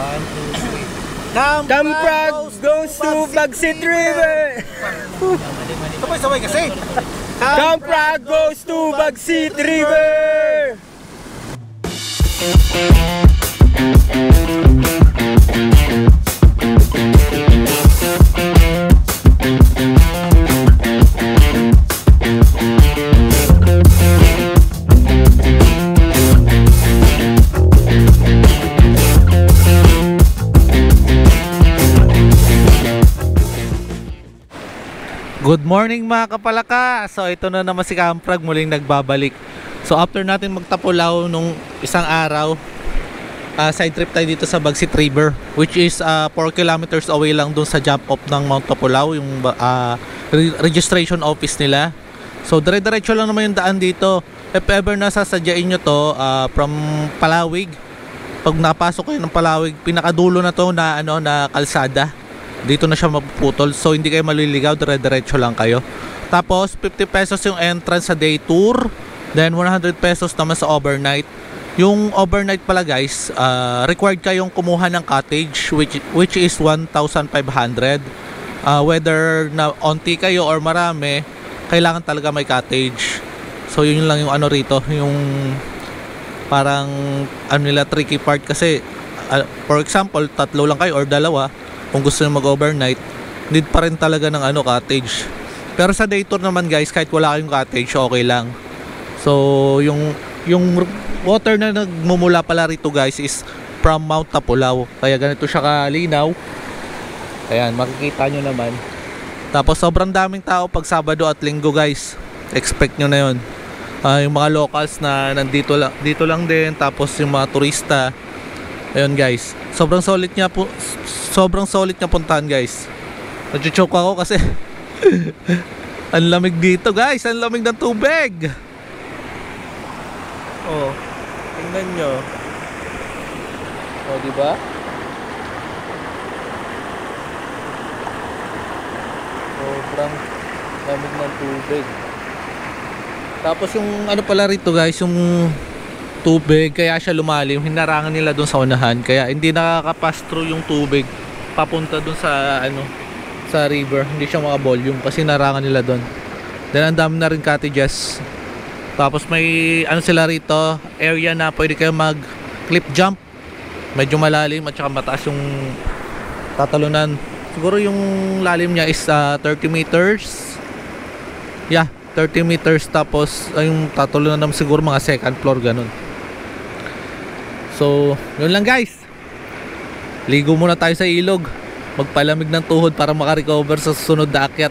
1, 2, 3. Camprag goes to Bagsit River. Sabay kasi. Camprag goes to Bagsit River. Good morning mga kapalaka. So ito na naman si Camprag muling nagbabalik. So after natin magtapulaw nung isang araw, side trip tayo dito sa Bagsit River, which is 4 kilometers away lang dun sa jump off ng Mount Tapulaw, yung registration office nila. So dire-diretso lang naman yung daan dito. If ever nasasadyain nyo to from Palawig, pag napasok kayo ng Palawig, pinakadulo na to na na kalsada. Dito na siya mapuputol, so hindi kayo maliligaw, dire-diretso lang kayo. Tapos 50 pesos yung entrance sa day tour, then 100 pesos naman sa overnight. Yung overnight pala guys, required kayong kumuha ng cottage, which is 1,500. Whether na onti kayo or marami, kailangan talaga may cottage. So yun lang yung rito, yung parang nila tricky part kasi for example, 3 lang kayo or 2, kung gusto nyo mag-overnight, need pa rin talaga ng cottage. Pero sa day tour naman guys, kahit wala kayong cottage, okay lang. So yung water na nagmumula pala rito guys is from Mount Tapulaw. Kaya ganito siya kalinaw. Ayan, makikita nyo naman. Tapos sobrang daming tao pag Sabado at Linggo guys. Expect nyo na yun. Yung mga locals na nandito dito lang din. Tapos yung mga turista. Ayun guys, sobrang solid niya puntahan guys. Nachuchoke ako kasi ang lamig dito guys, ang lamig ng tubig. Oh, tingnan nyo. Oh, diba? Sobrang lamig ng tubig. Tapos yung pala rito guys, yung tubig, kaya siya lumalim, hinarangan nila doon sa unahan, kaya hindi nakaka-pass through yung tubig papunta doon sa sa river, hindi siya maka-volume kasi narangan nila doon. Then ang dami na rin cottages. Tapos may sila rito, area na pwede kayo mag cliff jump, medyo malalim at saka mataas yung tatalunan. Siguro yung lalim niya is 30 meters. Yeah, 30 meters. Tapos yung tatalunan naman siguro mga second floor ganun. So, yun lang guys. Ligo muna tayo sa ilog. Magpalamig ng tuhod para makarecover sa susunod na akyat.